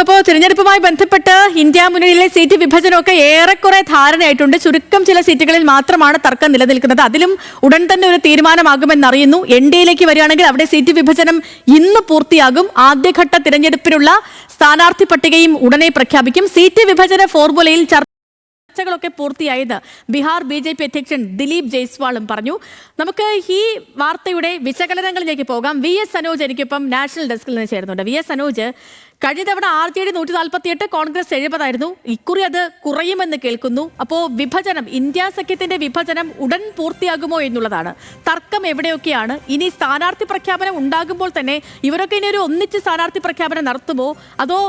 ഇപ്പോൾ തിരഞ്ഞെടുപ്പുമായി ബന്ധപ്പെട്ട് ഇന്ത്യ മുന്നണിയിലെ സീറ്റ് വിഭജനമൊക്കെ ഏറെക്കുറെ ധാരണയായിട്ടുണ്ട്. ചുരുക്കം ചില സീറ്റുകളിൽ മാത്രമാണ് തർക്കം നിലനിൽക്കുന്നത്. അതിലും ഉടൻ തന്നെ ഒരു തീരുമാനമാകുമെന്നറിയുന്നു. എൻഡിഎയിലേക്ക് വരികയാണെങ്കിൽ അവിടെ സീറ്റ് വിഭജനം ഇന്ന് പൂർത്തിയാകും. ആദ്യഘട്ട തിരഞ്ഞെടുപ്പിനുള്ള സ്ഥാനാർത്ഥി പട്ടികയും ഉടനെ പ്രഖ്യാപിക്കും. സീറ്റ് വിഭജന ഫോർമുലയിൽ ചർച്ചകളൊക്കെ പൂർത്തിയായത് ബീഹാർ BJP അധ്യക്ഷൻ ദിലീപ് ജയ്സ്വാളും പറഞ്ഞു. നമുക്ക് ഈ വാർത്തയുടെ വിശകലനങ്ങളിലേക്ക് പോകാം. VS സനോജ് എനിക്കിപ്പം നാഷണൽ ഡെസ്കിൽ നിന്ന് ചേരുന്നുണ്ട്. VS സനോജ്, കഴിഞ്ഞ തവണ RJD 148, കോൺഗ്രസ് 70 ആയിരുന്നു. ഇക്കുറി അത് കുറയുമെന്ന് കേൾക്കുന്നു. അപ്പോൾ വിഭജനം, ഇന്ത്യ സഖ്യത്തിന്റെ വിഭജനം ഉടൻ പൂർത്തിയാകുമോ എന്നുള്ളതാണ് തർക്കം. എവിടെയൊക്കെയാണ് ഇനി സ്ഥാനാർത്ഥി പ്രഖ്യാപനം ഉണ്ടാകുമ്പോൾ തന്നെ ഇവരൊക്കെ ഇനി ഒരു ഒന്നിച്ച് സ്ഥാനാർത്ഥി പ്രഖ്യാപനം നടത്തുമോ അതോ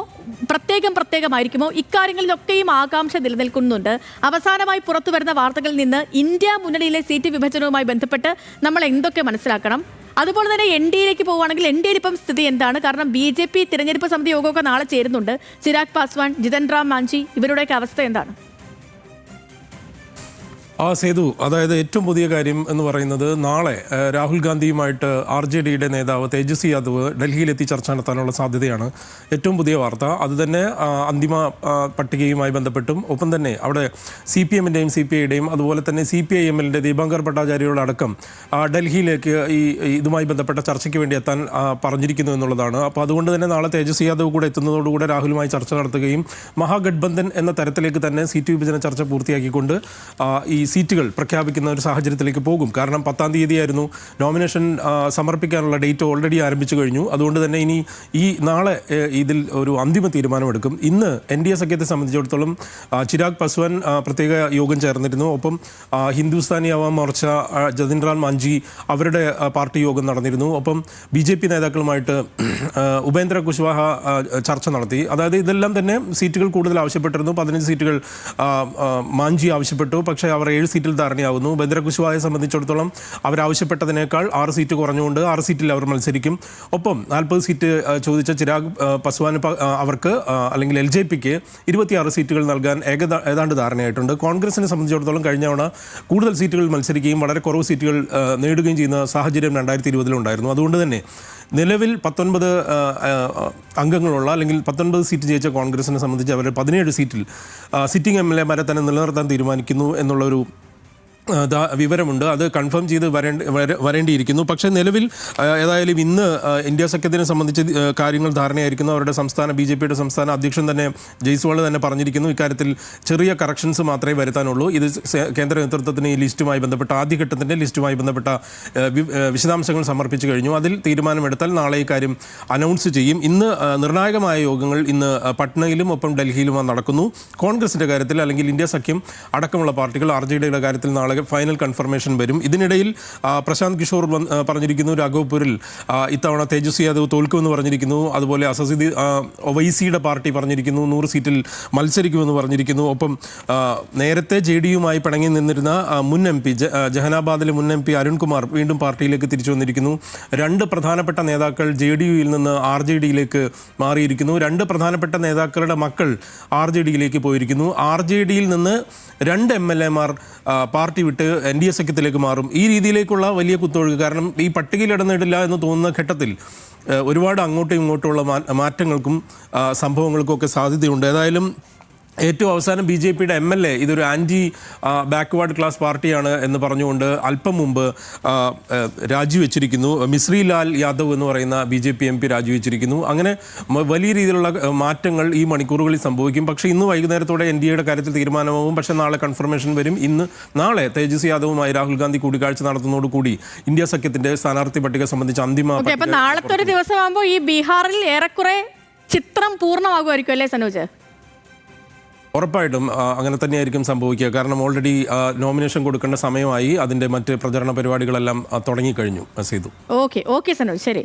പ്രത്യേകമായിരിക്കുമോ? ഇക്കാര്യങ്ങളിലൊക്കെയും ആകാംക്ഷ നിലനിൽക്കുന്നുണ്ട്. അവസാനമായി പുറത്തു വരുന്ന വാർത്തകളിൽ നിന്ന് ഇന്ത്യ മുന്നണിയിലെ സീറ്റ് വിഭജനവുമായി ബന്ധപ്പെട്ട് നമ്മൾ എന്തൊക്കെ മനസ്സിലാക്കണം? അതുപോലെ തന്നെ NDAയിലേക്ക് പോവുകയാണെങ്കിൽ NDAയിൽ ഇപ്പം സ്ഥിതി എന്താണ്? കാരണം BJP തിരഞ്ഞെടുപ്പ് സമിതി യോഗമൊക്കെ നാളെ ചേരുന്നുണ്ട്. ചിരാഗ് പാസ്വാൻ, ജിതൻ റാം മാഞ്ചി, ഇവരുടെയൊക്കെ അവസ്ഥ എന്താണ്? സേതു, അതായത് ഏറ്റവും പുതിയ കാര്യം എന്ന് പറയുന്നത് നാളെ രാഹുൽ ഗാന്ധിയുമായിട്ട് RJDയുടെ നേതാവ് തേജസ്വി യാദവ് ഡൽഹിയിലെത്തി ചർച്ച നടത്താനുള്ള സാധ്യതയാണ് ഏറ്റവും പുതിയ വാർത്ത. അതുതന്നെ അന്തിമ പട്ടികയുമായി ബന്ധപ്പെട്ടും ഒപ്പം തന്നെ അവിടെ CPMൻ്റെയും CPIയുടെയും അതുപോലെ തന്നെ CPIMLൻ്റെ ദീപാങ്കർ ഭട്ടാചാര്യയോടക്കം ഡൽഹിയിലേക്ക് ഇതുമായി ബന്ധപ്പെട്ട ചർച്ചയ്ക്ക് വേണ്ടി എത്താൻ പറഞ്ഞിരിക്കുന്നു എന്നുള്ളതാണ്. അപ്പോൾ അതുകൊണ്ട് തന്നെ നാളെ തേജസ്വി യാദവ് കൂടെ എത്തുന്നതോടുകൂടെ രാഹുലുമായി ചർച്ച നടത്തുകയും മഹാഗഡ്ബന്ധൻ എന്ന തരത്തിലേക്ക് തന്നെ സീറ്റ് വിഭജന ചർച്ച പൂർത്തിയാക്കിക്കൊണ്ട് ഈ സീറ്റുകൾ പ്രഖ്യാപിക്കുന്ന ഒരു സാഹചര്യത്തിലേക്ക് പോകും. കാരണം 10-ാം തീയതിയായിരുന്നു നോമിനേഷൻ സമർപ്പിക്കാനുള്ള ഡേറ്റ് ഓൾറെഡി ആരംഭിച്ചു കഴിഞ്ഞു. അതുകൊണ്ട് തന്നെ ഇനി നാളെ ഇതിൽ ഒരു അന്തിമ തീരുമാനമെടുക്കും. ഇന്ന് NDA സഖ്യത്തെ സംബന്ധിച്ചിടത്തോളം ചിരാഗ് പാസ്വാൻ പ്രത്യേക യോഗം ചേർന്നിരുന്നു. ഒപ്പം ഹിന്ദുസ്ഥാനി അവാം മോർച്ച, ജതിൻ റാം മാഞ്ചി അവരുടെ പാർട്ടി യോഗം നടന്നിരുന്നു. ഒപ്പം BJP നേതാക്കളുമായിട്ട് ഉപേന്ദ്ര കുശ്വാഹ ചർച്ച നടത്തി. അതായത് ഇതെല്ലാം തന്നെ സീറ്റുകൾ കൂടുതൽ ആവശ്യപ്പെട്ടിരുന്നു. 15 സീറ്റുകൾ മാഞ്ചി ആവശ്യപ്പെട്ടു. പക്ഷേ അവർ 7 സീറ്റിൽ ധാരണയാവുന്നു. ഉപേന്ദ്ര കുശ്വാഹയെ സംബന്ധിച്ചിടത്തോളം അവരാവശ്യപ്പെട്ടതിനേക്കാൾ 6 സീറ്റ് കുറഞ്ഞുകൊണ്ട് 6 സീറ്റിൽ അവർ മത്സരിക്കും. ഒപ്പം 40 സീറ്റ് ചോദിച്ച ചിരാഗ് പാസ്വാന് അവർക്ക് അല്ലെങ്കിൽ LJPക്ക് 26 സീറ്റുകൾ നൽകാൻ ഏതാണ്ട് ധാരണയായിട്ടുണ്ട്. കോൺഗ്രസിനെ സംബന്ധിച്ചിടത്തോളം കഴിഞ്ഞ തവണ കൂടുതൽ സീറ്റുകൾ മത്സരിക്കുകയും വളരെ കുറവ് സീറ്റുകൾ നേടുകയും ചെയ്യുന്ന സാഹചര്യം 2020 ഉണ്ടായിരുന്നു. അതുകൊണ്ട് തന്നെ നിലവിൽ 19 അംഗങ്ങളുള്ള അല്ലെങ്കിൽ 19 സീറ്റ് ജയിച്ച കോൺഗ്രസിനെ സംബന്ധിച്ച് അവർ 17 സീറ്റിൽ സിറ്റിംഗ് MLAമാരെ തന്നെ നിലനിർത്താൻ തീരുമാനിക്കുന്നു എന്നുള്ളൊരു വിവരമുണ്ട്. അത് കൺഫേം ചെയ്ത് വരേണ്ടിയിരിക്കുന്നു. പക്ഷേ നിലവിൽ ഏതായാലും ഇന്ന് ഇന്ത്യ സഖ്യത്തിനെ സംബന്ധിച്ച് കാര്യങ്ങൾ ധാരണയായിരിക്കുന്നു. അവരുടെ BJPയുടെ സംസ്ഥാന അധ്യക്ഷൻ തന്നെ ജയ്സ്വാൾ തന്നെ പറഞ്ഞിരിക്കുന്നു ഇക്കാര്യത്തിൽ ചെറിയ കറക്ഷൻസ് മാത്രമേ വരുത്താനുള്ളൂ. ഇത് കേന്ദ്ര നേതൃത്വത്തിന് ഈ ലിസ്റ്റുമായി ബന്ധപ്പെട്ട ആദ്യഘട്ടത്തിൻ്റെ ലിസ്റ്റുമായി ബന്ധപ്പെട്ട വിശദാംശങ്ങൾ സമർപ്പിച്ചു കഴിഞ്ഞു. അതിൽ തീരുമാനമെടുത്താൽ നാളെ ഈ കാര്യം അനൗൺസ് ചെയ്യും. ഇന്ന് നിർണായകമായ യോഗങ്ങൾ ഇന്ന് പട്നയിലും ഒപ്പം ഡൽഹിയിലും നടക്കുന്നു. കോൺഗ്രസിൻ്റെ കാര്യത്തിൽ അല്ലെങ്കിൽ ഇന്ത്യ സഖ്യം അടക്കമുള്ള പാർട്ടികൾ RJDയുടെ കാര്യത്തിൽ നാളെ ഫൈനൽ കൺഫർമേഷൻ വരും. ഇതിനിടയിൽ പ്രശാന്ത് കിഷോർ പറഞ്ഞിരിക്കുന്നു രാഘവ്പൂരിൽ ഇത്തവണ തേജസ്വി യാദവ് തോൽക്കുമെന്ന് പറഞ്ഞിരിക്കുന്നു. അതുപോലെ അസസുദ്ദീൻ ഒവൈസിയുടെ പാർട്ടി പറഞ്ഞിരിക്കുന്നു 100 സീറ്റിൽ മത്സരിക്കുമെന്ന് പറഞ്ഞിരിക്കുന്നു. ഒപ്പം നേരത്തെ JDയുമായി പിണങ്ങി നിന്നിരുന്ന മുൻ MP ജഹനാബാദിലെ മുൻ MP അരുൺകുമാർ വീണ്ടും പാർട്ടിയിലേക്ക് തിരിച്ചു വന്നിരിക്കുന്നു. 2 പ്രധാനപ്പെട്ട നേതാക്കൾ JDUയിൽ നിന്ന് RJDയിലേക്ക് മാറിയിരിക്കുന്നു. 2 പ്രധാനപ്പെട്ട നേതാക്കളുടെ മക്കൾ RJDയിലേക്ക് പോയിരിക്കുന്നു. RJDയിൽ നിന്ന് 2 MLAമാർ പാർട്ടി വിട്ട് NDA സഖ്യത്തിലേക്ക് മാറും. ഈ രീതിയിലേക്കുള്ള വലിയ കുത്തൊഴുക്ക്. കാരണം ഈ പട്ടികയിൽ ഇടന്നിടില്ല എന്ന് തോന്നുന്ന ഘട്ടത്തിൽ ഒരുപാട് അങ്ങോട്ടും ഇങ്ങോട്ടുമുള്ള മാറ്റങ്ങൾക്കും സംഭവങ്ങൾക്കും ഒക്കെ സാധ്യതയുണ്ട്. ഏതായാലും ഏറ്റവും അവസാനം BJPയുടെ MLA ഇതൊരു ആൻറ്റി ബാക്ക്വേർഡ് ക്ലാസ് പാർട്ടിയാണ് എന്ന് പറഞ്ഞുകൊണ്ട് അല്പം മുമ്പ് രാജിവെച്ചിരിക്കുന്നു. മിശ്രി ലാൽ യാദവ് എന്ന് പറയുന്ന BJP MP രാജിവെച്ചിരിക്കുന്നു. അങ്ങനെ വലിയ രീതിയിലുള്ള മാറ്റങ്ങൾ ഈ മണിക്കൂറുകളിൽ സംഭവിക്കും. പക്ഷേ ഇന്ന് വൈകുന്നേരത്തോടെ NDAയുടെ കാര്യത്തിൽ തീരുമാനമാകും. പക്ഷേ നാളെ കൺഫർമേഷൻ വരും. നാളെ തേജസ്വി യാദവുമായി രാഹുൽ ഗാന്ധി കൂടിക്കാഴ്ച നടത്തുന്നതോടുകൂടി ഇന്ത്യ സഖ്യത്തിന്റെ സ്ഥാനാർത്ഥി പട്ടിക സംബന്ധിച്ച് അന്തിമ നാളത്തെ ഒരു ദിവസമാകുമ്പോൾ ഈ ബീഹാറിൽ ഏറെക്കുറെ ചിത്രം പൂർണ്ണമാകുമായിരിക്കും അല്ലേ സനോജ്? ഉറപ്പായിട്ടും അങ്ങനെ തന്നെയായിരിക്കും സംഭവിക്കുക. കാരണം ഓൾറെഡി നോമിനേഷൻ കൊടുക്കേണ്ട സമയമായി. അതിൻ്റെ മറ്റ് പ്രചരണ പരിപാടികളെല്ലാം തുടങ്ങിക്കഴിഞ്ഞു. സേതു, ഓക്കെ സനോജ്, ശരി.